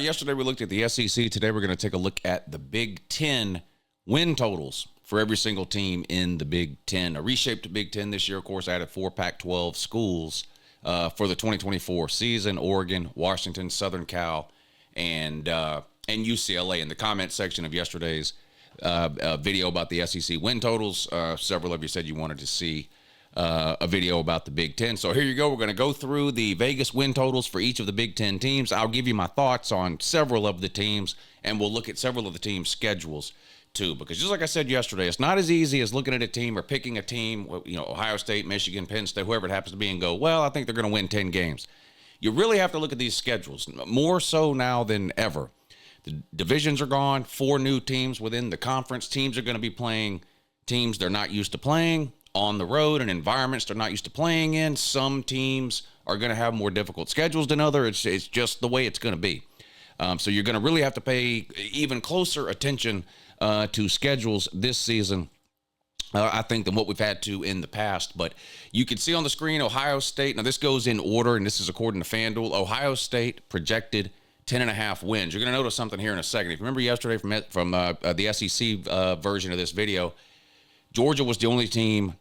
yesterday we looked at the SEC. Today we're going to take a look at the Big Ten win totals for every single team in the Big Ten. A reshaped Big Ten this year, of course, added 4 Pac-12 schools for the 2024 season: Oregon, Washington, Southern Cal, and UCLA. In the comment section of yesterday's video about the SEC win totals, several of you said you wanted to see a video about the Big Ten. So here you go. We're going to go through the Vegas win totals for each of the Big Ten teams. I'll give you my thoughts on several of the teams, and we'll look at several of the teams' schedules too. Because just like I said yesterday, it's not as easy as looking at a team or picking a team, Ohio State, Michigan, Penn State, whoever it happens to be, and go, well, I think they're going to win 10 games. You really have to look at these schedules, more so now than ever. The divisions are gone. 4 new teams within the conference. Teams are going to be playing teams they're not used to playing on the road and environments they're not used to playing in. Some teams are going to have more difficult schedules than others. It's just the way it's going to be. So you're going to really have to pay even closer attention to schedules this season, I think, than what we've had to in the past. But you can see on the screen Ohio State. Now, this goes in order, and this is according to FanDuel. Ohio State projected 10.5 wins. You're going to notice something here in a second. If you remember yesterday from the SEC version of this video, Georgia was the only team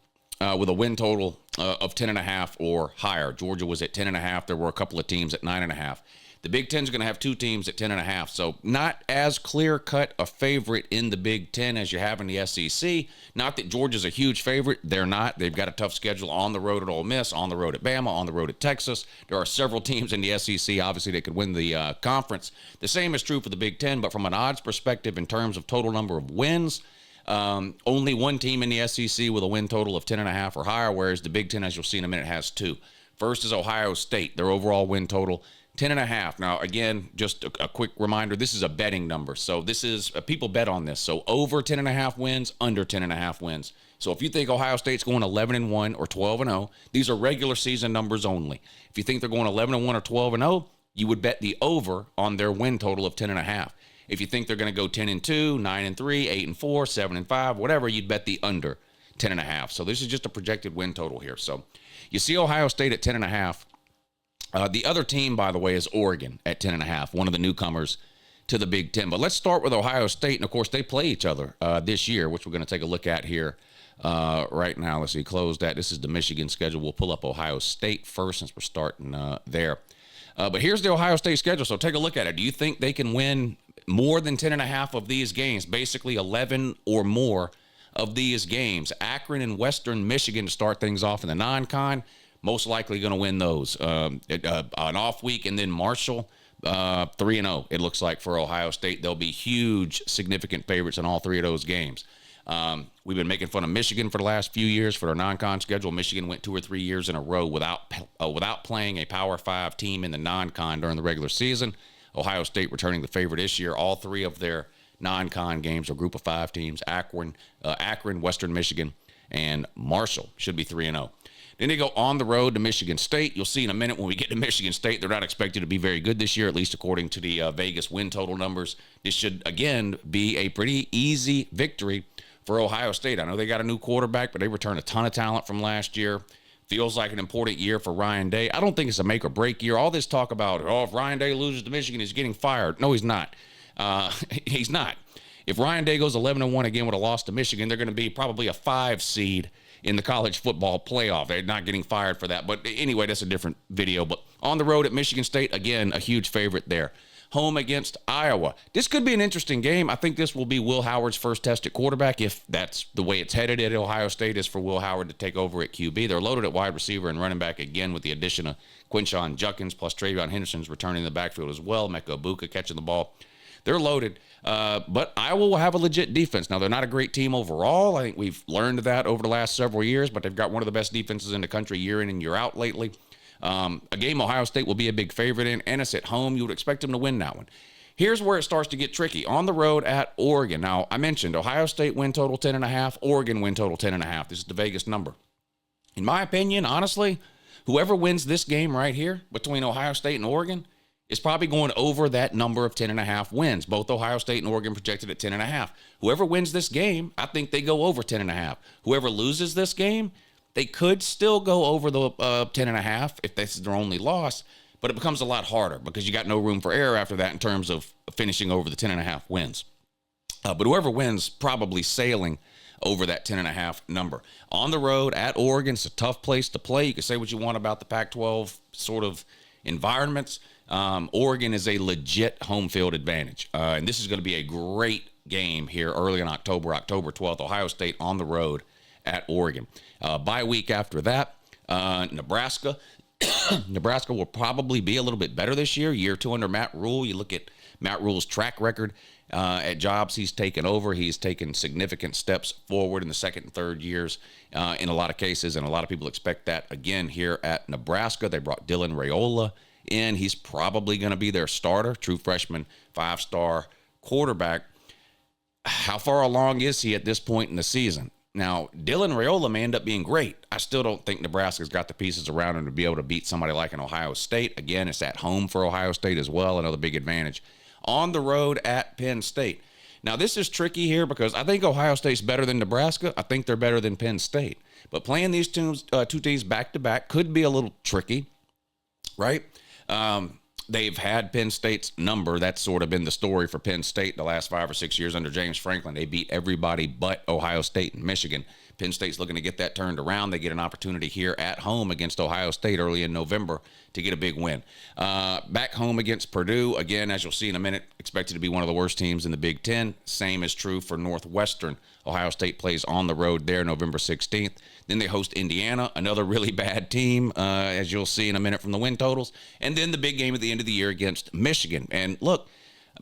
with a win total of 10.5 or higher. Georgia was at 10.5. There were a couple of teams at 9.5. The Big Ten is going to have 2 teams at 10.5. So not as clear-cut a favorite in the Big Ten as you have in the SEC. Not that Georgia's a huge favorite. They're not. They've got a tough schedule on the road at Ole Miss, on the road at Bama, on the road at Texas. There are several teams in the SEC, obviously, that could win the conference. The same is true for the Big Ten, but from an odds perspective, in terms of total number of wins, only 1 team in the SEC with a win total of 10.5 or higher, whereas the Big Ten, as you'll see in a minute, has 2. First is Ohio State. Their overall win total, 10.5. Now, again, just a quick reminder, this is a betting number. So this is, people bet on this. So over 10.5 wins, under 10.5 wins. So if you think Ohio State's going 11-1 or 12-0, these are regular season numbers only. If you think they're going 11-1 or 12-0, you would bet the over on their win total of 10.5. If you think they're going to go 10-2, 9-3, 8-4, 7-5, whatever, you'd bet the under 10.5. So this is just a projected win total here. So you see Ohio State at 10.5. The other team, by the way, is Oregon at 10.5, one of the newcomers to the Big Ten. But let's start with Ohio State. And, of course, they play each other this year, which we're going to take a look at here right now. Let's see, close that. This is the Michigan schedule. We'll pull up Ohio State first since we're starting there. But here's the Ohio State schedule, so take a look at it. Do you think they can win more than 10.5 of these games, basically 11 or more of these games? Akron and Western Michigan to start things off in the non-con. Most likely going to win those. An off week, and then Marshall, 3-0, it looks like, for Ohio State. They'll be huge, significant favorites in all 3 of those games. We've been making fun of Michigan for the last few years for their non-con schedule. Michigan went 2 or 3 years in a row without playing a Power 5 team in the non-con during the regular season. Ohio State returning the favorite this year. All 3 of their non-con games are group of 5 teams. Akron, Western Michigan, and Marshall should be 3-0. Then they go on the road to Michigan State. You'll see in a minute when we get to Michigan State, they're not expected to be very good this year, at least according to the Vegas win total numbers. This should, again, be a pretty easy victory for Ohio State. I know they got a new quarterback, but they returned a ton of talent from last year. Feels like an important year for Ryan Day. I don't think it's a make or break year. All this talk about, if Ryan Day loses to Michigan, he's getting fired. No, he's not. He's not. If Ryan Day goes 11-1 again with a loss to Michigan, they're going to be probably a 5 seed in the college football playoff. They're not getting fired for that. But anyway, that's a different video. But on the road at Michigan State, again, a huge favorite there. Home against Iowa. This could be an interesting game. I think this will be Will Howard's first test at quarterback, if that's the way it's headed at Ohio State, is for Will Howard to take over at QB. They're loaded at wide receiver and running back again with the addition of Quinshon Judkins, plus Travion Henderson's returning the backfield as well. Mecca Ibuka catching the ball. They're loaded, but Iowa will have a legit defense. Now, they're not a great team overall. I think we've learned that over the last several years, but they've got one of the best defenses in the country year in and year out lately. A game Ohio State will be a big favorite in, and it's at home. You would expect them to win that one. Here's where it starts to get tricky. On the road at Oregon. Now, I mentioned Ohio State win total 10.5, Oregon win total 10.5. This is the Vegas number. In my opinion, honestly, whoever wins this game right here between Ohio State and Oregon is probably going over that number of 10.5 wins. Both Ohio State and Oregon projected at 10.5. Whoever wins this game, I think they go over 10.5. Whoever loses this game, they could still go over the 10.5 if this is their only loss. but it becomes a lot harder because you got no room for error after that in terms of finishing over the 10.5 wins. But whoever wins probably sailing over that 10.5 number. On the road at Oregon, it's a tough place to play. You can say what you want about the Pac-12 sort of environments. Oregon is a legit home field advantage. And this is going to be a great game here early in October 12th, Ohio State on the road at Oregon. Bye week after that, Nebraska. Nebraska will probably be a little bit better this year 2 under Matt Rule. You look at Matt Rule's track record at jobs he's taken over. He's taken significant steps forward in the second and third years in a lot of cases, and a lot of people expect that again here at Nebraska. They brought Dylan Raiola in. He's probably going to be their starter, true freshman, 5-star quarterback. How far along is he at this point in the season? Now, Dylan Raiola may end up being great. I still don't think Nebraska's got the pieces around him to be able to beat somebody like an Ohio State. Again, it's at home for Ohio State as well, another big advantage. On the road at Penn State. Now, this is tricky here because I think Ohio State's better than Nebraska. I think they're better than Penn State. But playing these two teams back-to-back could be a little tricky, right? They've had Penn State's number. That's sort of been the story for Penn State the last 5 or 6 years under James Franklin. They beat everybody but Ohio State and Michigan. Penn State's looking to get that turned around. They get an opportunity here at home against Ohio State early in November to get a big win. Back home against Purdue, again, as you'll see in a minute, expected to be one of the worst teams in the Big Ten. Same is true for Northwestern. Ohio State plays on the road there November 16th. Then they host Indiana, another really bad team, as you'll see in a minute from the win totals. And then the big game at the end of the year against Michigan. And look,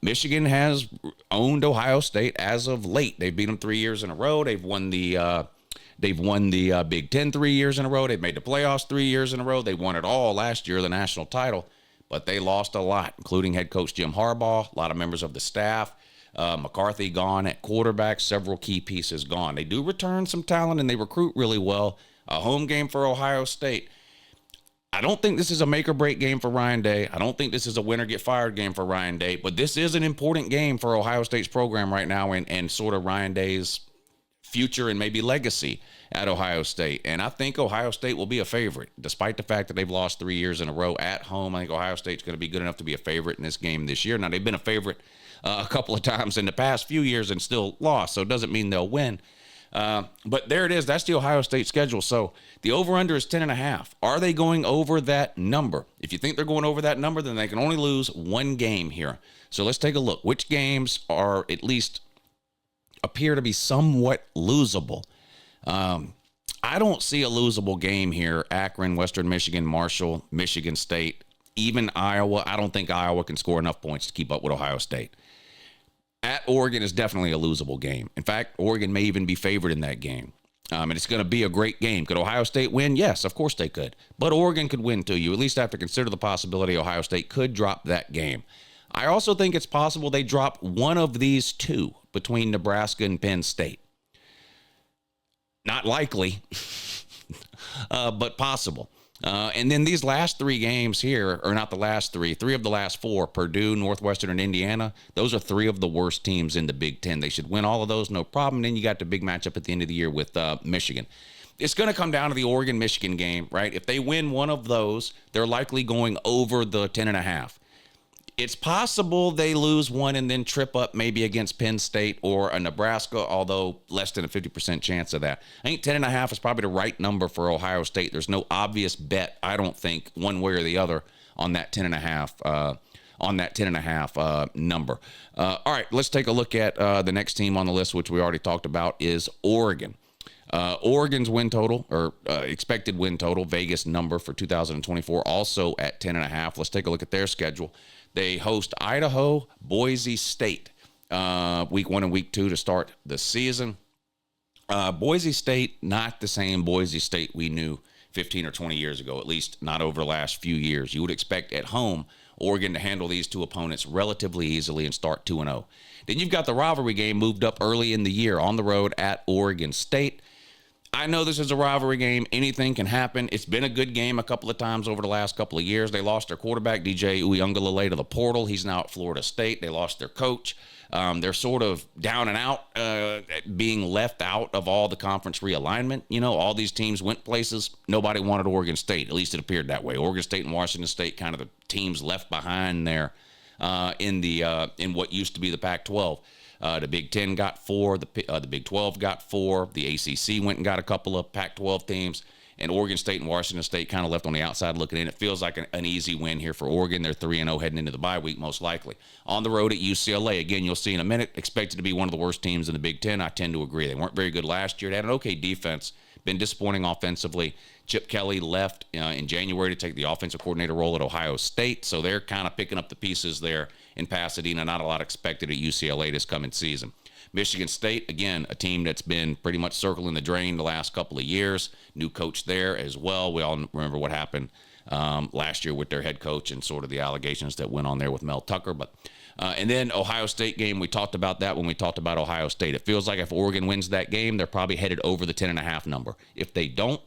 Michigan has owned Ohio State as of late. They've beat them 3 years in a row. They've won the Big Ten 3 years in a row. They've made the playoffs 3 years in a row. They won it all last year, the national title, but they lost a lot, including head coach Jim Harbaugh, a lot of members of the staff. McCarthy gone at quarterback, several key pieces gone. They do return some talent and they recruit really well. A home game for Ohio State. I don't think this is a make or break game for Ryan Day. I don't think this is a win or get fired game for Ryan Day, but this is an important game for Ohio State's program right now and sort of Ryan Day's future and maybe legacy at Ohio State. And I think Ohio State will be a favorite, despite the fact that they've lost 3 years in a row at home. I think Ohio State's going to be good enough to be a favorite in this game this year. Now, they've been a favorite a couple of times in the past few years and still lost, so it doesn't mean they'll win. But there it is. That's the Ohio State schedule. So the over-under is 10.5. Are they going over that number? If you think they're going over that number, then they can only lose one game here. So let's take a look. Which games are at least appear to be somewhat losable? I don't see a losable game here. Akron, Western Michigan, Marshall, Michigan State, even Iowa. I don't think Iowa can score enough points to keep up with Ohio State. At Oregon is definitely a losable game. In fact, Oregon may even be favored in that game. And it's going to be a great game. Could Ohio State win? Yes, of course they could. But Oregon could win too. You at least have to consider the possibility Ohio State could drop that game. I also think it's possible they drop one of these two between Nebraska and Penn State. Not likely, but possible. And then these last three games here, or not the last three of the last four, Purdue, Northwestern, and Indiana, those are three of the worst teams in the Big Ten. They should win all of those, no problem. Then you got the big matchup at the end of the year with Michigan. It's going to come down to the Oregon-Michigan game, right? If they win one of those, they're likely going over the 10.5. It's possible they lose one and then trip up maybe against Penn State or a Nebraska, although less than a 50% chance of that. I think 10.5 is probably the right number for Ohio State. There's no obvious bet, I don't think, one way or the other on that 10.5 number. All right, let's take a look at the next team on the list, which we already talked about, is Oregon. Oregon's win total, or expected win total, Vegas number for 2024, also at 10.5. Let's take a look at their schedule. They host Idaho, Boise State, week 1 and week 2 to start the season. Boise State, not the same Boise State we knew 15 or 20 years ago, at least not over the last few years. You would expect at home Oregon to handle these two opponents relatively easily and start 2-0. Then you've got the rivalry game moved up early in the year on the road at Oregon State. I know this is a rivalry game. Anything can happen. It's been a good game a couple of times over the last couple of years. They lost their quarterback, DJ Uiagalelei, to the portal. He's now at Florida State. They lost their coach. They're sort of down and out, being left out of all the conference realignment. You know, all these teams went places. Nobody wanted Oregon State. At least it appeared that way. Oregon State and Washington State, kind of the teams left behind there in what used to be the Pac-12. The Big Ten got 4. The Big 12 got 4. The ACC went and got a couple of Pac-12 teams. And Oregon State and Washington State kind of left on the outside looking in. It feels like an easy win here for Oregon. They're 3-0 heading into the bye week, most likely. On the road at UCLA, again, you'll see in a minute, expected to be one of the worst teams in the Big Ten. I tend to agree. They weren't very good last year. They had an okay defense, been disappointing offensively. Chip Kelly left in January to take the offensive coordinator role at Ohio State, so they're kind of picking up the pieces there in Pasadena. Not a lot expected at UCLA this coming season. Michigan State, again, a team that's been pretty much circling the drain the last couple of years. New coach there as well. We all remember what happened last year with their head coach and sort of the allegations that went on there with Mel Tucker. But and then Ohio State game, we talked about that when we talked about Ohio State. It feels like if Oregon wins that game, they're probably headed over the 10.5 number. If they don't,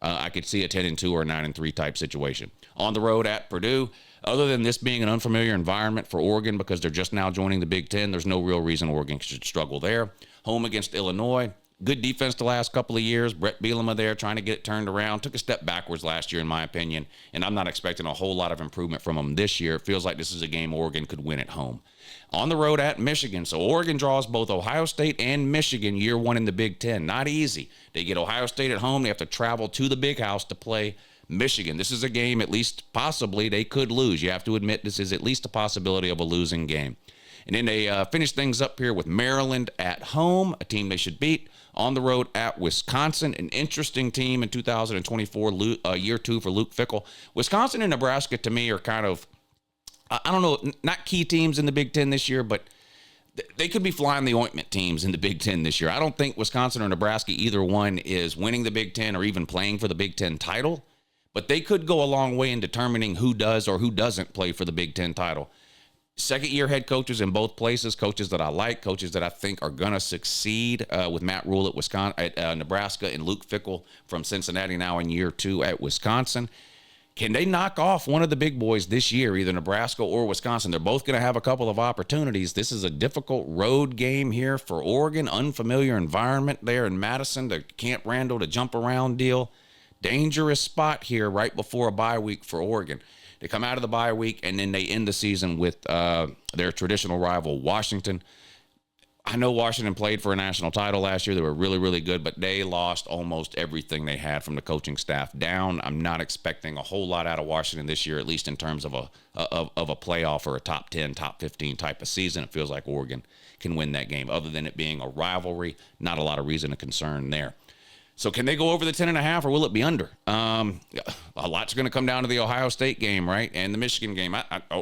I could see a 10-2 or a 9-3 type situation. On the road at Purdue, other than this being an unfamiliar environment for Oregon because they're just now joining the Big Ten, there's no real reason Oregon should struggle there. Home against Illinois, good defense the last couple of years. Brett Bielema there trying to get it turned around. Took a step backwards last year, in my opinion, and I'm not expecting a whole lot of improvement from them this year. It feels like this is a game Oregon could win at home. On the road at Michigan. So Oregon draws both Ohio State and Michigan year one in the Big Ten. Not easy. They get Ohio State at home. They have to travel to the Big House to play Michigan. This is a game, at least possibly, they could lose. You have to admit this is at least a possibility of a losing game. And then they finish things up here with Maryland at home, a team they should beat. On the road at Wisconsin, an interesting team in 2024, year 2 for Luke Fickell. Wisconsin and Nebraska, to me, are kind of, I don't know, not key teams in the Big Ten this year, but they could be flying the ointment teams in the Big Ten this year. I don't think Wisconsin or Nebraska, either one, is winning the Big Ten or even playing for the Big Ten title. But they could go a long way in determining who does or who doesn't play for the Big Ten title. Second-year head coaches in both places, coaches that I like, coaches that I think are going to succeed with Matt Rule at Nebraska and Luke Fickell from Cincinnati now in year 2 at Wisconsin. Can they knock off one of the big boys this year, either Nebraska or Wisconsin? They're both going to have a couple of opportunities. This is a difficult road game here for Oregon, unfamiliar environment there in Madison, the Camp Randall, the jump-around deal. Dangerous spot here right before a bye week for Oregon. They come out of the bye week, and then they end the season with their traditional rival, Washington. I know Washington played for a national title last year. They were really, really good, but they lost almost everything they had from the coaching staff down. I'm not expecting a whole lot out of Washington this year, at least in terms of a playoff or a top 10, top 15 type of season. It feels like Oregon can win that game. Other than it being a rivalry, not a lot of reason to concern there. So can they go over the 10.5 or will it be under? A lot's going to come down to the Ohio State game, right? And the Michigan game.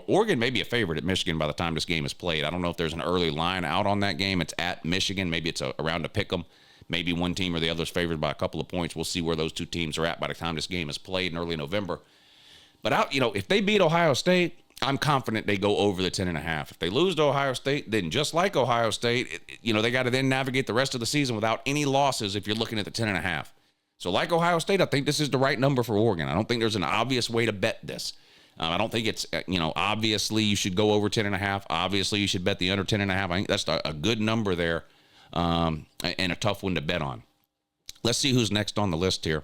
Oregon may be a favorite at Michigan by the time this game is played. I don't know if there's an early line out on that game. It's at Michigan. Maybe it's around to pick 'em. Maybe one team or the other is favored by a couple of points. We'll see where those two teams are at by the time this game is played in early November. But if they beat Ohio State, I'm confident they go over the 10.5. If they lose to Ohio State, then just like Ohio State, they got to then navigate the rest of the season without any losses if you're looking at the 10.5. So like Ohio State, I think this is the right number for Oregon. I don't think there's an obvious way to bet this. I don't think it's, obviously you should go over 10.5. Obviously you should bet the under 10.5. I think that's a good number there and a tough one to bet on. Let's see who's next on the list here.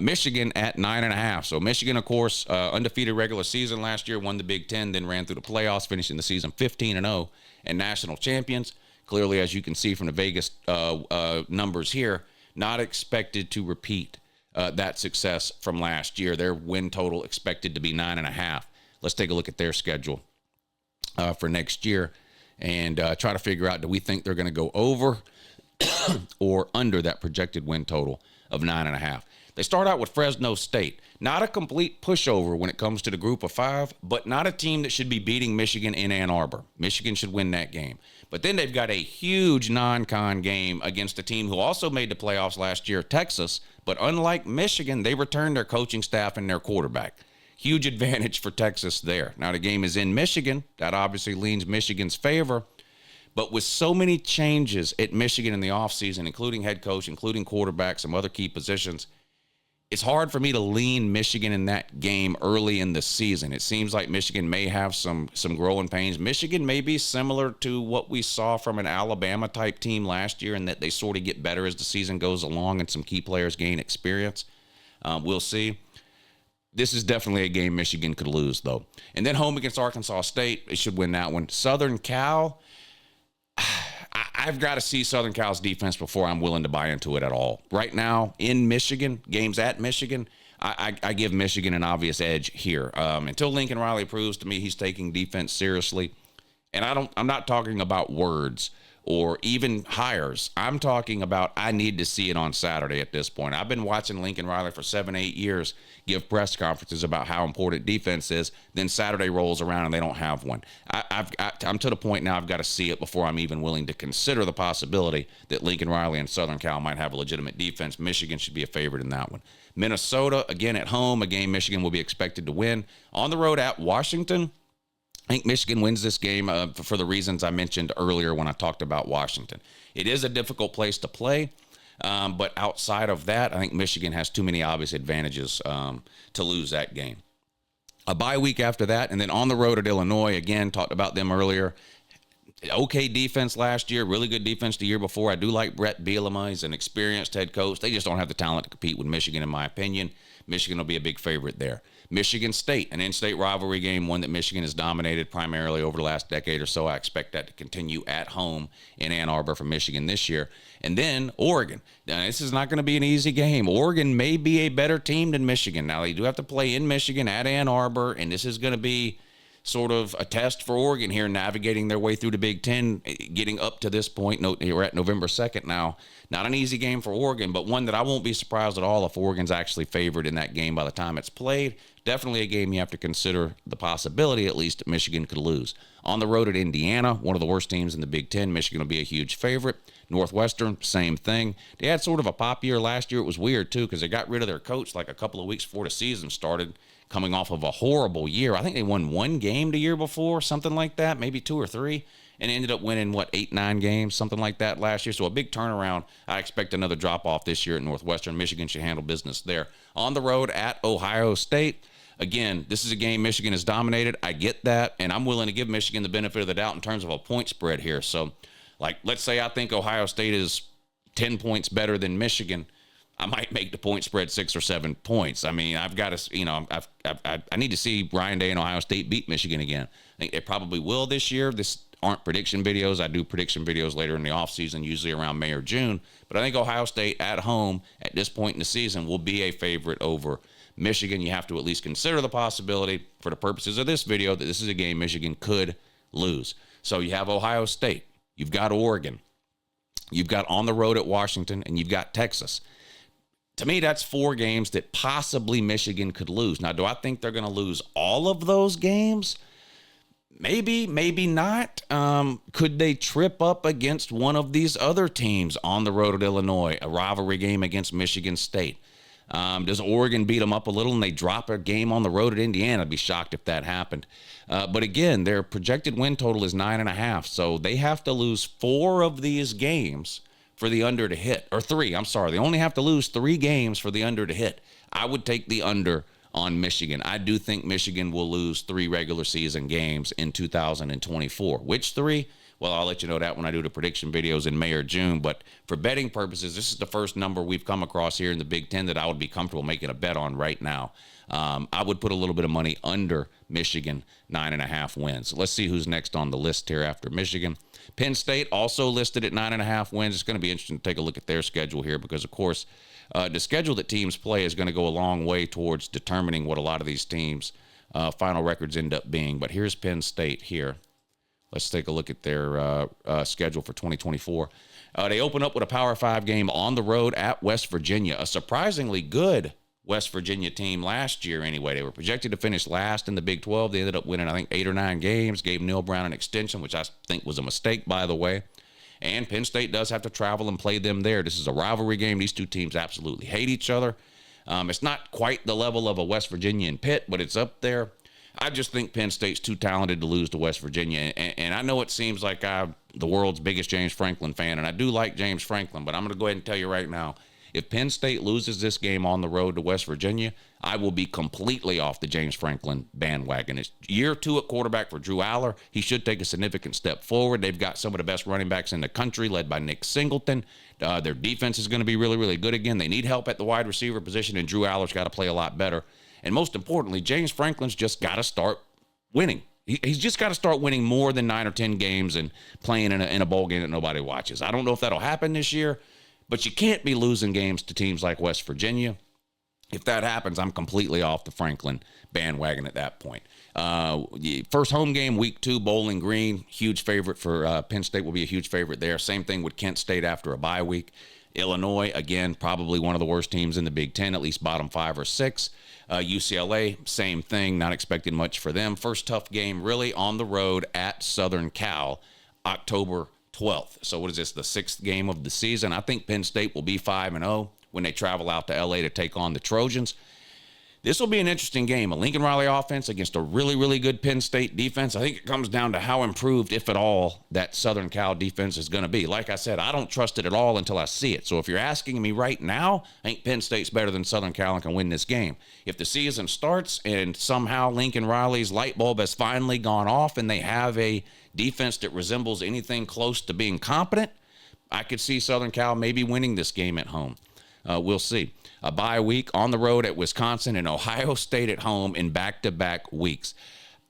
Michigan at 9.5. So Michigan, of course, undefeated regular season last year, won the Big Ten, then ran through the playoffs, finishing the season 15-0 and national champions. Clearly, as you can see from the Vegas numbers here, not expected to repeat that success from last year. Their win total expected to be 9.5. Let's take a look at their schedule for next year and try to figure out, do we think they're going to go over or under that projected win total of 9.5? They start out with Fresno State. Not a complete pushover when it comes to the group of 5, but not a team that should be beating Michigan in Ann Arbor. Michigan should win that game. But then they've got a huge non-con game against a team who also made the playoffs last year, Texas. But unlike Michigan, they returned their coaching staff and their quarterback. Huge advantage for Texas there. Now the game is in Michigan. That obviously leans Michigan's favor. But with so many changes at Michigan in the offseason, including head coach, including quarterback, some other key positions, it's hard for me to lean Michigan in that game early in the season. It seems like Michigan may have some growing pains. Michigan may be similar to what we saw from an Alabama-type team last year in that they sort of get better as the season goes along and some key players gain experience. We'll see. This is definitely a game Michigan could lose, though. And then home against Arkansas State, they should win that one. Southern Cal, I've got to see Southern Cal's defense before I'm willing to buy into it at all. Right now, in Michigan, games at Michigan, I give Michigan an obvious edge here. Until Lincoln Riley proves to me he's taking defense seriously, and I'm not talking about words or even hires. I'm talking about I need to see it on Saturday at this point. I've been watching Lincoln Riley for 7-8 years give press conferences about how important defense is. Then Saturday rolls around and they don't have one. I'm to the point now I've got to see it before I'm even willing to consider the possibility that Lincoln Riley and Southern Cal might have a legitimate defense. Michigan should be a favorite in that one. Minnesota, again at home, a game Michigan will be expected to win. On the road at Washington, I think Michigan wins this game for the reasons I mentioned earlier when I talked about Washington. It is a difficult place to play, but outside of that, I think Michigan has too many obvious advantages to lose that game. A bye week after that, and then on the road at Illinois, again, talked about them earlier. Okay defense last year, really good defense the year before. I do like Brett Bielema. He's an experienced head coach. They just don't have the talent to compete with Michigan, in my opinion. Michigan will be a big favorite there. Michigan State, an in-state rivalry game, one that Michigan has dominated primarily over the last decade or so. I expect that to continue at home in Ann Arbor for Michigan this year. And then Oregon. Now, this is not going to be an easy game. Oregon may be a better team than Michigan. Now, they do have to play in Michigan at Ann Arbor, and this is going to be sort of a test for Oregon here, navigating their way through the Big Ten, getting up to this point. We're at November 2nd now. Not an easy game for Oregon, but one that I won't be surprised at all if Oregon's actually favored in that game by the time it's played. Definitely a game you have to consider the possibility, at least, that Michigan could lose. On the road at Indiana, one of the worst teams in the Big Ten, Michigan will be a huge favorite. Northwestern, same thing. They had sort of a pop year last year. It was weird, too, because they got rid of their coach like a couple of weeks before the season started, coming off of a horrible year. I think they won one game the year before, something like that, maybe 2 or 3, and ended up winning, 8, 9 games, something like that last year. So a big turnaround. I expect another drop-off this year at Northwestern. Michigan should handle business there. On the road at Ohio State, again, this is a game Michigan has dominated. I get that, and I'm willing to give Michigan the benefit of the doubt in terms of a point spread here. So, let's say I think Ohio State is 10 points better than Michigan. I might make the point spread 6 or 7 points. I mean, I've got to, I need to see Ryan Day and Ohio State beat Michigan again. I think they probably will this year. This aren't prediction videos. I do prediction videos later in the offseason, usually around May or June. But I think Ohio State at home at this point in the season will be a favorite over Michigan. You have to at least consider the possibility, for the purposes of this video, that this is a game Michigan could lose. So you have Ohio State. You've got Oregon. You've got on the road at Washington, and you've got Texas. To me, that's 4 games that possibly Michigan could lose. Now, do I think they're going to lose all of those games? Maybe, maybe not. Could they trip up against one of these other teams on the road at Illinois, a rivalry game against Michigan State? Does Oregon beat them up a little and they drop a game on the road at Indiana? I'd be shocked if that happened. But again, their projected win total is 9.5, so they have to lose 4 of these games for the under to hit, or 3. I'm sorry. They only have to lose 3 games for the under to hit. I would take the under on Michigan. I do think Michigan will lose 3 regular season games in 2024. Which 3? Well, I'll let you know that when I do the prediction videos in May or June. But for betting purposes, this is the first number we've come across here in the Big Ten that I would be comfortable making a bet on right now. I would put a little bit of money under Michigan, 9.5 wins. So let's see who's next on the list here after Michigan. Penn State also listed at 9.5 wins. It's going to be interesting to take a look at their schedule here because, of course, the schedule that teams play is going to go a long way towards determining what a lot of these teams' final records end up being. But here's Penn State here. Let's take a look at their schedule for 2024. They open up with a Power 5 game on the road at West Virginia, a surprisingly good West Virginia team last year anyway. They were projected to finish last in the Big 12. They ended up winning, I think, 8 or 9 games, gave Neil Brown an extension, which I think was a mistake, by the way. And Penn State does have to travel and play them there. This is a rivalry game. These two teams absolutely hate each other. It's not quite the level of a West Virginia and Pitt, but it's up there. I just think Penn State's too talented to lose to West Virginia. And I know it seems like I'm the world's biggest James Franklin fan, and I do like James Franklin, but I'm going to go ahead and tell you right now, if Penn State loses this game on the road to West Virginia, I will be completely off the James Franklin bandwagon. It's year 2 at quarterback for Drew Aller. He should take a significant step forward. They've got some of the best running backs in the country, led by Nick Singleton. Their defense is going to be really, really good again. They need help at the wide receiver position, and Drew Aller's got to play a lot better. And most importantly, James Franklin's just got to start winning. He's just got to start winning more than 9 or 10 games and playing in a bowl game that nobody watches. I don't know if that'll happen this year, but you can't be losing games to teams like West Virginia. If that happens, I'm completely off the Franklin bandwagon at that point. First home game, week 2, Bowling Green. Huge favorite for Penn State, will be a huge favorite there. Same thing with Kent State after a bye week. Illinois, again, probably one of the worst teams in the Big Ten, at least bottom 5 or 6. UCLA, same thing, not expecting much for them. First tough game really on the road at Southern Cal, October 12th. So what is this, the 6th game of the season? I think Penn State will be 5-0 when they travel out to L.A. to take on the Trojans. This will be an interesting game. A Lincoln Riley offense against a really, really good Penn State defense. I think it comes down to how improved, if at all, that Southern Cal defense is going to be. Like I said, I don't trust it at all until I see it. So if you're asking me right now, I think Penn State's better than Southern Cal and can win this game. If the season starts and somehow Lincoln Riley's light bulb has finally gone off and they have a defense that resembles anything close to being competent, I could see Southern Cal maybe winning this game at home. We'll see. A bye week on the road at Wisconsin and Ohio State at home in back-to-back weeks.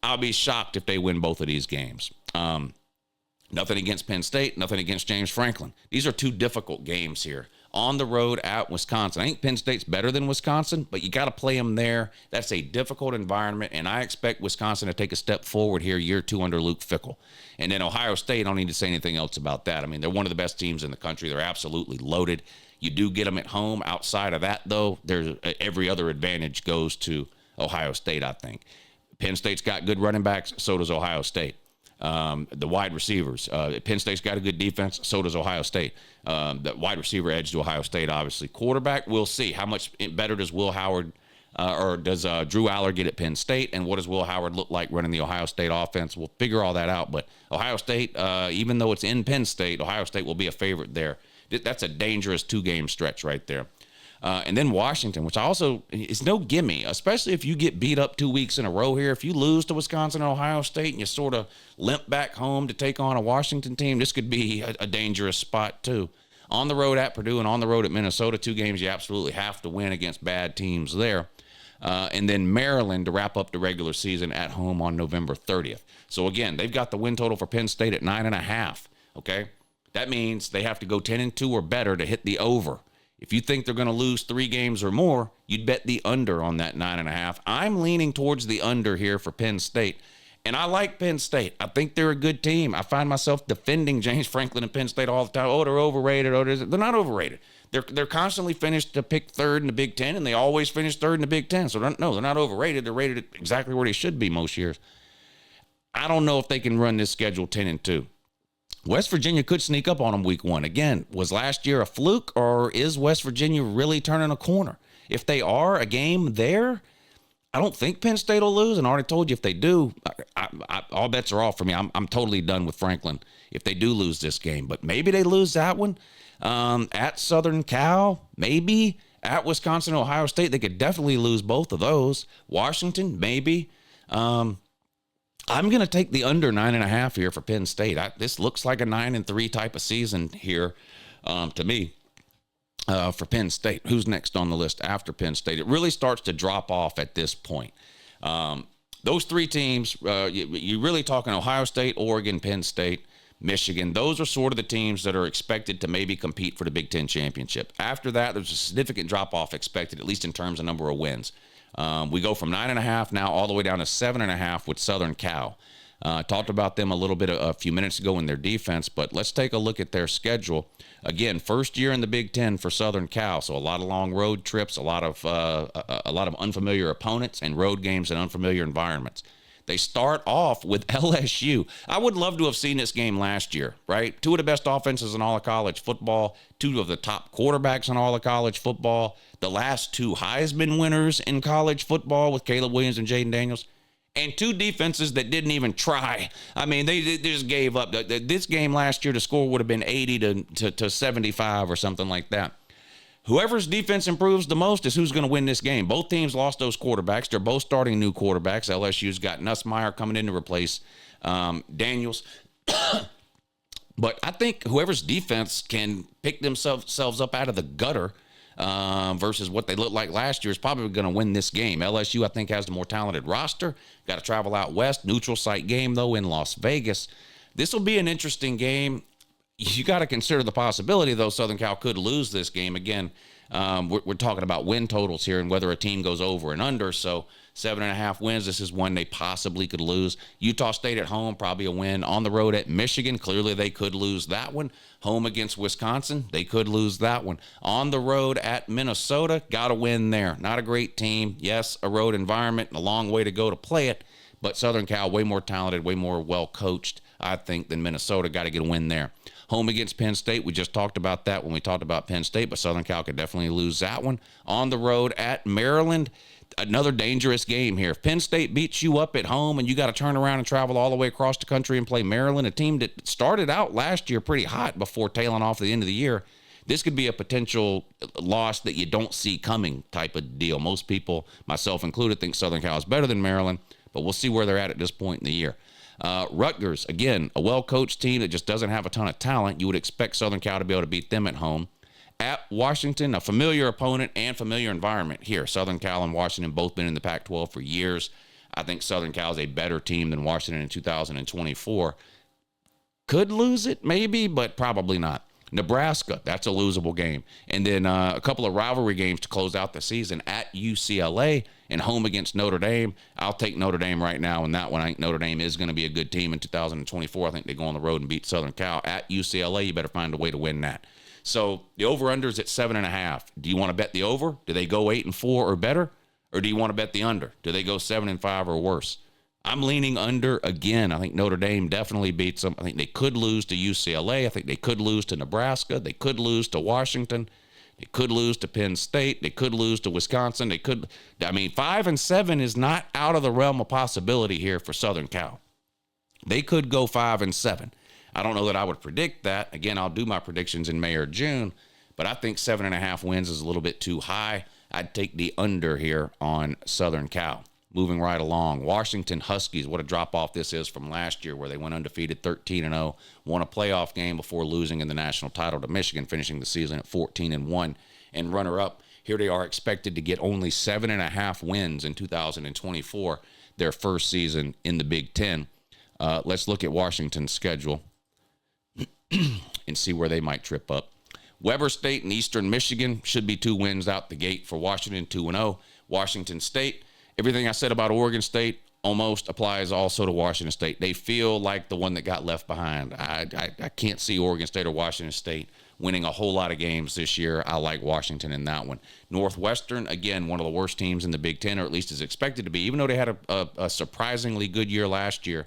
I'll be shocked if they win both of these games. Nothing against Penn State, nothing against James Franklin. These are 2 difficult games here. On the road at Wisconsin. I think Penn State's better than Wisconsin, but you got to play them there. That's a difficult environment, and I expect Wisconsin to take a step forward here year 2 under Luke Fickell. And then Ohio State, I don't need to say anything else about that. I mean, they're one of the best teams in the country. They're absolutely loaded. You do get them at home. Outside of that, though, there's every other advantage goes to Ohio State, I think. Penn State's got good running backs. So does Ohio State. The wide receivers. Penn State's got a good defense. So does Ohio State. The wide receiver edge to Ohio State, obviously. Quarterback, we'll see. How much better does Will Howard or does Drew Aller get at Penn State? And what does Will Howard look like running the Ohio State offense? We'll figure all that out. But Ohio State, even though it's in Penn State, Ohio State will be a favorite there. That's a dangerous 2-game stretch right there. And then Washington, which also is no gimme, especially if you get beat up 2 weeks in a row here. If you lose to Wisconsin and Ohio State and you sort of limp back home to take on a Washington team, this could be a dangerous spot too. On the road at Purdue and on the road at Minnesota, 2 games you absolutely have to win against bad teams there. And then Maryland to wrap up the regular season at home on November 30th. So again, they've got the win total for Penn State at 9.5, okay? That means they have to go 10-2 or better to hit the over. If you think they're going to lose 3 games or more, you'd bet the under on that 9.5. I'm leaning towards the under here for Penn State. And I like Penn State. I think they're a good team. I find myself defending James Franklin and Penn State all the time. Oh, they're overrated. Oh, they're not overrated. They're constantly finished to pick 3rd in the Big Ten, and they always finish 3rd in the Big Ten. So, no, they're not overrated. They're rated exactly where they should be most years. I don't know if they can run this schedule 10-2. West Virginia could sneak up on them week 1. Again, was last year a fluke, or is West Virginia really turning a corner? If they are a game there, I don't think Penn State will lose. And I already told you if they do, all bets are off for me. I'm totally done with Franklin if they do lose this game. But maybe they lose that one. At Southern Cal, maybe. At Wisconsin, Ohio State, they could definitely lose both of those. Washington, maybe. I'm going to take the under 9.5 here for Penn State. This looks like a 9-3 type of season here to me for Penn State. Who's next on the list after Penn State? It really starts to drop off at this point. Those 3 teams, you're really talking Ohio State, Oregon, Penn State, Michigan. Those are sort of the teams that are expected to maybe compete for the Big Ten championship. After that, there's a significant drop-off expected, at least in terms of number of wins. We go from 9.5 now all the way down to 7.5 with Southern Cal. Talked about them a little bit a few minutes ago in their defense, but let's take a look at their schedule. Again, first year in the Big Ten for Southern Cal, so a lot of long road trips, a lot of unfamiliar opponents and road games in unfamiliar environments. They start off with LSU. I would love to have seen this game last year, right? 2 of the best offenses in all of college football, 2 of the top quarterbacks in all of college football, the last 2 Heisman winners in college football with Caleb Williams and Jaden Daniels. and two defenses that didn't even try. I mean, they just gave up. This game last year, the score would have been 80 to 75 or something like that. Whoever's defense improves the most is who's going to win this game. Both teams lost those quarterbacks. They're both starting new quarterbacks. LSU's got Nussmeier coming in to replace Daniels. But I think whoever's defense can pick themselves up out of the gutter versus what they looked like last year is probably going to win this game. LSU, I think, has the more talented roster. Got to travel out west. Neutral site game, though, in Las Vegas. This will be an interesting game. You got to consider the possibility, though, Southern Cal could lose this game. Again, we're talking about win totals here and whether a team goes over and under. So 7.5 wins, this is one they possibly could lose. Utah State at home, probably a win. On the road at Michigan, clearly they could lose that one. Home against Wisconsin, they could lose that one. On the road at Minnesota, got to win there. Not a great team. Yes, a road environment and a long way to go to play it. But Southern Cal, way more talented, way more well-coached, I think, than Minnesota. Got to get a win there. Home against Penn State, we just talked about that when we talked about Penn State, but Southern Cal could definitely lose that one. On the road at Maryland, another dangerous game here. If Penn State beats you up at home and you got to turn around and travel all the way across the country and play Maryland, a team that started out last year pretty hot before tailing off at the end of the year, this could be a potential loss that you don't see coming type of deal. Most people, myself included, think Southern Cal is better than Maryland, but we'll see where they're at this point in the year. Rutgers, again, a well-coached team that just doesn't have a ton of talent. You would expect Southern Cal to be able to beat them at home. At Washington, a familiar opponent and familiar environment here. Southern Cal and Washington both been in the Pac-12 for years. I think Southern Cal is a better team than Washington in 2024. Could lose it, maybe, but probably not. Nebraska, that's a losable game. And then a couple of rivalry games to close out the season at UCLA and home against Notre Dame. I'll take Notre Dame right now in that one. I think Notre Dame is going to be a good team in 2024. I think they go on the road and beat Southern Cal. At UCLA, you better find a way to win that. So the over-under is at 7.5. Do you want to bet the over? Do they go 8-4 or better? Or do you want to bet the under? Do they go 7-5 or worse? I'm leaning under again. I think Notre Dame definitely beats them. I think they could lose to UCLA. I think they could lose to Nebraska. They could lose to Washington. They could lose to Penn State. They could lose to Wisconsin. 5-7 is not out of the realm of possibility here for Southern Cal. They could go 5-7. I don't know that I would predict that. Again, I'll do my predictions in May or June, but I think 7.5 wins is a little bit too high. I'd take the under here on Southern Cal. Moving right along, Washington Huskies, what a drop-off this is from last year where they went undefeated 13-0, won a playoff game before losing in the national title to Michigan, finishing the season at 14-1, and runner-up. Here they are expected to get only 7.5 wins in 2024, their first season in the Big Ten. Let's look at Washington's schedule and see where they might trip up. Weber State and Eastern Michigan should be 2 wins out the gate for Washington, 2-0. Washington State, everything I said about Oregon State almost applies also to Washington State. They feel like the one that got left behind. I can't see Oregon State or Washington State winning a whole lot of games this year. I like Washington in that one. Northwestern, again, one of the worst teams in the Big Ten, or at least is expected to be, even though they had a surprisingly good year last year.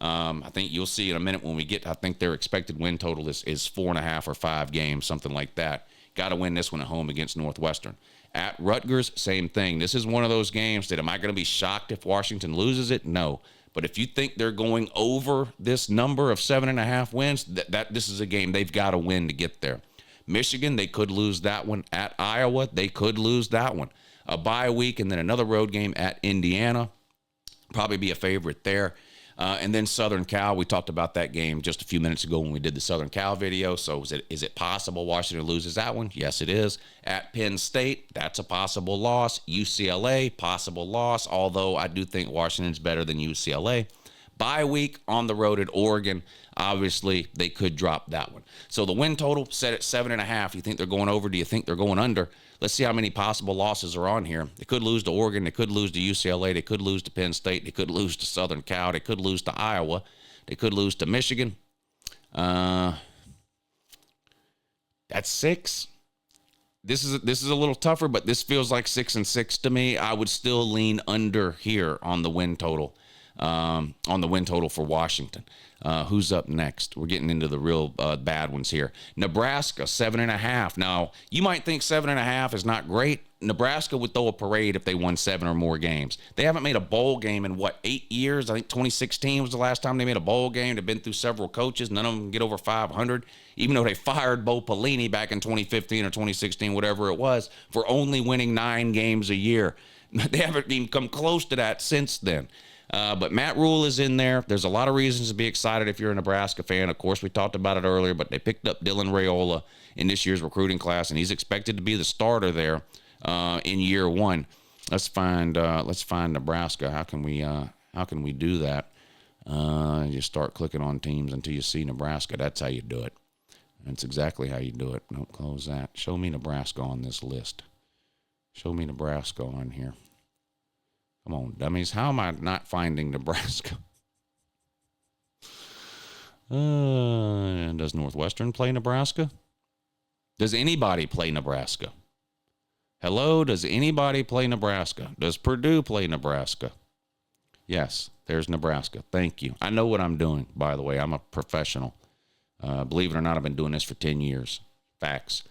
I think you'll see in a minute when we get, I think their expected win total is 4.5 or 5 games, something like that. Got to win this one at home against Northwestern. At Rutgers, same thing. This is one of those games that, am I going to be shocked if Washington loses it? No. But if you think they're going over this number of 7.5 wins, this is a game they've got to win to get there. Michigan, they could lose that one. At Iowa, they could lose that one. A bye week and then another road game at Indiana. Probably be a favorite there. And then Southern Cal, we talked about that game just a few minutes ago when we did the Southern Cal video. So is it possible Washington loses that one? Yes, it is. At Penn State, that's a possible loss. UCLA, possible loss, although I do think Washington's better than UCLA. Bye week on the road at Oregon. Obviously, they could drop that one. So the win total set at 7.5. You think they're going over? Do you think they're going under? Let's see how many possible losses are on here. They could lose to Oregon. They could lose to UCLA. They could lose to Penn State. They could lose to Southern Cal. They could lose to Iowa. They could lose to Michigan. That's 6. This is a little tougher, but this feels like 6-6 to me. I would still lean under here on the win total. On the win total for Washington. Who's up next? We're getting into the real bad ones here. Nebraska, 7.5. Now, you might think 7.5 is not great. Nebraska would throw a parade if they won 7 or more games. They haven't made a bowl game in, 8 years? I think 2016 was the last time they made a bowl game. They've been through several coaches. None of them get over 500, even though they fired Bo Pelini back in 2015 or 2016, whatever it was, for only winning 9 games a year. They haven't even come close to that since then. But Matt Rule is in there. There's a lot of reasons to be excited if you're a Nebraska fan. Of course, we talked about it earlier, but they picked up Dylan Raiola in this year's recruiting class, and he's expected to be the starter there in year 1. Let's find Nebraska. How can we do that? You start clicking on teams until you see Nebraska. That's how you do it. That's exactly how you do it. Don't close that. Show me Nebraska on this list. Show me Nebraska on here. Come on, dummies. How am I not finding Nebraska? Does Northwestern play Nebraska? Does anybody play Nebraska? Hello, does anybody play Nebraska? Does Purdue play Nebraska? Yes, there's Nebraska. Thank you. I know what I'm doing, by the way. I'm a professional. Believe it or not, I've been doing this for 10 years. Facts.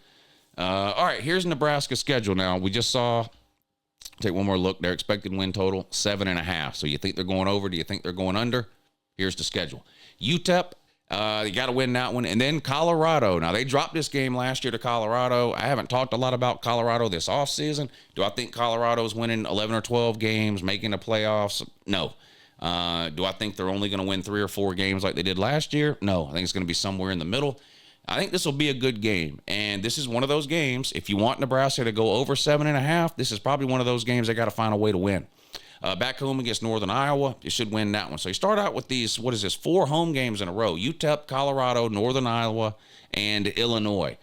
All right, here's Nebraska's schedule now. We just saw... Take one more look. Their expected win total, 7.5. So you think they're going over? Do you think they're going under? Here's the schedule. UTEP, you got to win that one. And then Colorado. Now, they dropped this game last year to Colorado. I haven't talked a lot about Colorado this offseason. Do I think Colorado's winning 11 or 12 games, making the playoffs? No. Do I think they're only going to win 3 or 4 games like they did last year? No. I think it's going to be somewhere in the middle. I think this will be a good game, and this is one of those games. If you want Nebraska to go over 7.5, this is probably one of those games they got to find a way to win. Back home against Northern Iowa, you should win that one. So you start out with these, 4 home games in a row: UTEP, Colorado, Northern Iowa, and Illinois.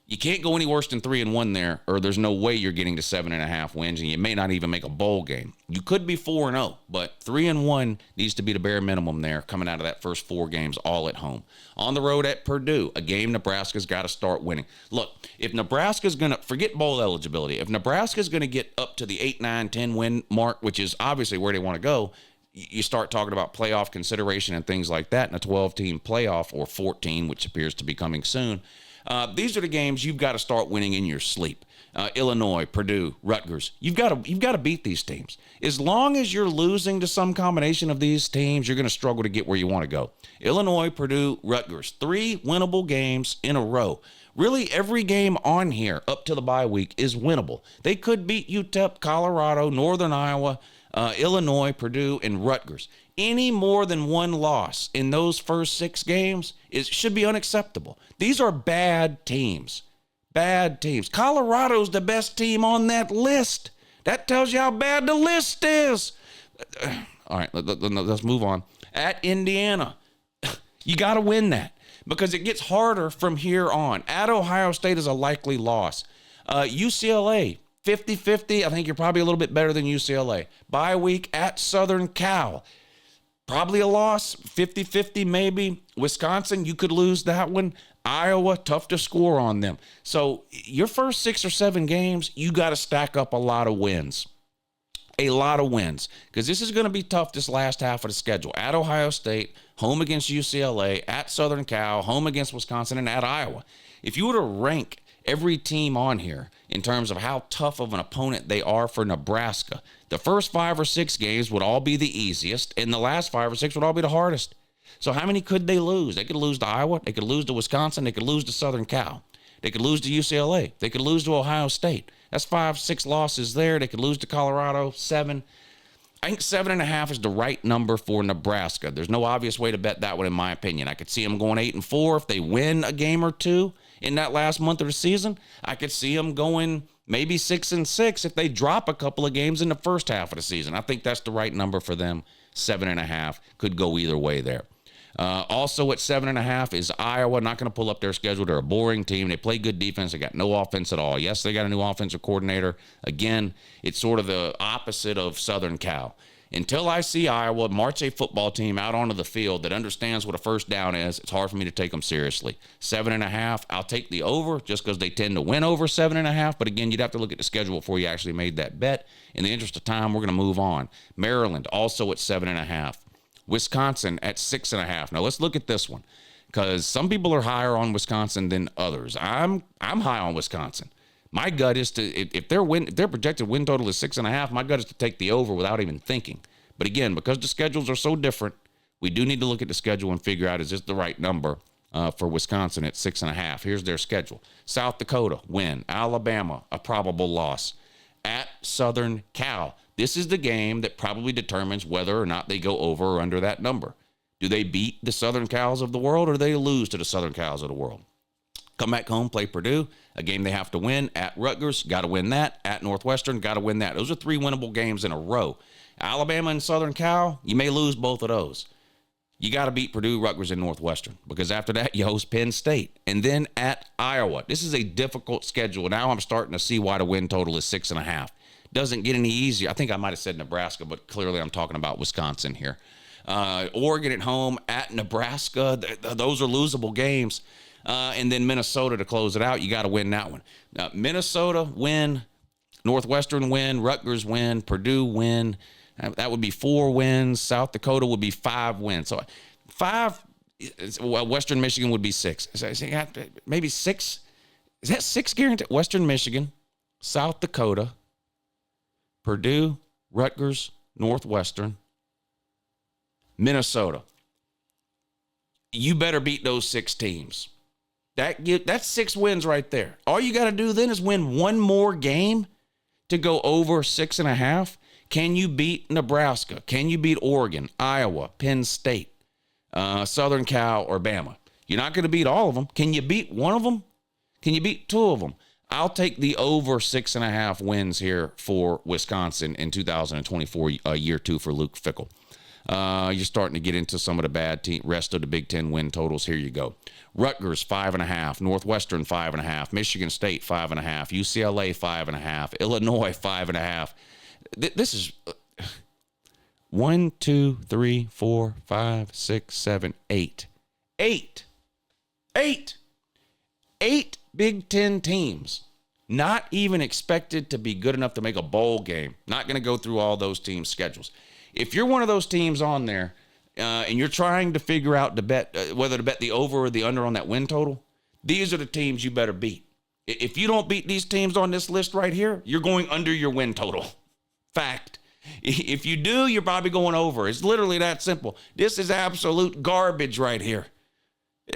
You can't go any worse than 3-1 there, or there's no way you're getting to 7.5 wins, and you may not even make a bowl game. You could be 4-0, but 3-1 needs to be the bare minimum there, coming out of that first 4 games all at home. On the road at Purdue, a game Nebraska's got to start winning. Look, if Nebraska's going to, forget bowl eligibility, if Nebraska's going to get up to the 8, 9, 10 win mark, which is obviously where they want to go, you start talking about playoff consideration and things like that in a 12-team playoff, or 14, which appears to be coming soon. These are the games you've got to start winning in your sleep. Illinois, Purdue, Rutgers. You've got to beat these teams. As long as you're losing to some combination of these teams, you're going to struggle to get where you want to go. Illinois, Purdue, Rutgers. 3 winnable games in a row. Really, every game on here up to the bye week is winnable. They could beat UTEP, Colorado, Northern Iowa, Illinois, Purdue, and Rutgers. Any more than 1 loss in those first 6 games should be unacceptable. These are bad teams. Bad teams. Colorado's the best team on that list. That tells you how bad the list is. All right, let's move on. At Indiana, you got to win that, because it gets harder from here on. At Ohio State is a likely loss. UCLA, 50-50. I think you're probably a little bit better than UCLA. Bye week at Southern Cal. Probably a loss, 50-50 maybe. Wisconsin, you could lose that one. Iowa, tough to score on them. So your first 6 or 7 games, you got to stack up a lot of wins. A lot of wins, because this is going to be tough this last half of the schedule. At Ohio State, home against UCLA, at Southern Cal, home against Wisconsin, and at Iowa. If you were to rank every team on here in terms of how tough of an opponent they are for Nebraska, the first 5 or 6 games would all be the easiest, and the last 5 or 6 would all be the hardest. So how many could they lose? They could lose to Iowa. They could lose to Wisconsin. They could lose to Southern Cal. They could lose to UCLA. They could lose to Ohio State. That's 5, 6 losses there. They could lose to Colorado, 7. I think 7.5 is the right number for Nebraska. There's no obvious way to bet that one, in my opinion. I could see them going 8-4 if they win a game or 2 in that last month of the season. I could see them going maybe 6-6 if they drop a couple of games in the first half of the season. I think that's the right number for them. 7.5 could go either way there. Also at 7.5 is Iowa. Not going to pull up their schedule. They're a boring team. They play good defense. They got no offense at all. Yes, they got a new offensive coordinator. Again, it's sort of the opposite of Southern Cal. Until I see Iowa march a football team out onto the field that understands what a first down is, it's hard for me to take them seriously. 7.5, I'll take the over just because they tend to win over 7.5. But again, you'd have to look at the schedule before you actually made that bet. In the interest of time, we're going to move on. Maryland also at 7.5. Wisconsin at 6.5. Now let's look at this one, because some people are higher on Wisconsin than others. I'm high on Wisconsin. My gut is to, if their projected win total is 6.5, my gut is to take the over without even thinking. But again, because the schedules are so different, we do need to look at the schedule and figure out, is this the right number for Wisconsin at 6.5? Here's their schedule. South Dakota, win. Alabama, a probable loss. At Southern Cal. This is the game that probably determines whether or not they go over or under that number. Do they beat the Southern Cals of the world, or do they lose to the Southern Cals of the world? Come back home, play Purdue, a game they have to win. At Rutgers, got to win that. At Northwestern, got to win that. Those are 3 winnable games in a row. Alabama and Southern Cal, you may lose both of those. You got to beat Purdue, Rutgers, and Northwestern, because after that, you host Penn State. And then at Iowa. This is a difficult schedule. Now I'm starting to see why the win total is 6.5. Doesn't get any easier. I think I might have said Nebraska, but clearly I'm talking about Wisconsin here. Oregon at home, at Nebraska. Those are losable games. And then Minnesota to close it out. You got to win that one. Minnesota win, Northwestern win, Rutgers win, Purdue win. That would be 4 wins. South Dakota would be 5 wins. So 5, well, Western Michigan would be 6. So maybe 6. Is that 6 guaranteed? Western Michigan, South Dakota, Purdue, Rutgers, Northwestern, Minnesota. You better beat those 6 teams. That's 6 wins right there. All you got to do then is win one more game to go over 6.5. Can you beat Nebraska? Can you beat Oregon, Iowa, Penn State, Southern Cal, or Bama? You're not going to beat all of them. Can you beat one of them? Can you beat 2 of them? I'll take the over 6.5 wins here for Wisconsin in 2024, year 2 for Luke Fickell. You're starting to get into some of the rest of the Big Ten win totals. Here you go. Rutgers, 5.5. Northwestern, 5.5. Michigan State, 5.5. UCLA, 5.5. Illinois, 5.5. This is 1, 2, 3, 4, 5, 6, 7, 8. 8 Big Ten teams not even expected to be good enough to make a bowl game. Not going to go through all those teams' schedules. If you're one of those teams on there and you're trying to figure out whether to bet the over or the under on that win total, these are the teams you better beat. If you don't beat these teams on this list right here, you're going under your win total. Fact. If you do, you're probably going over. It's literally that simple. This is absolute garbage right here.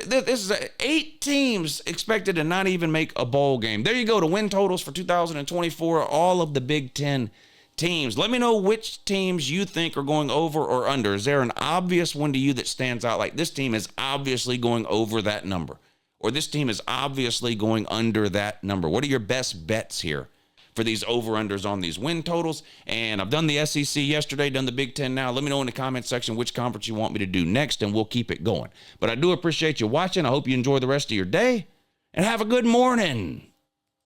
This is 8 teams expected to not even make a bowl game. There you go. The win totals for 2024, all of the Big Ten teams. Let me know which teams you think are going over or under. Is there an obvious one to you that stands out, like this team is obviously going over that number, or this team is obviously going under that number? What are your best bets here for these over-unders on these win totals? And I've done the SEC yesterday, done the Big Ten now. Let me know in the comment section which conference you want me to do next, and we'll keep it going. But I do appreciate you watching. I hope you enjoy the rest of your day, and have a good morning.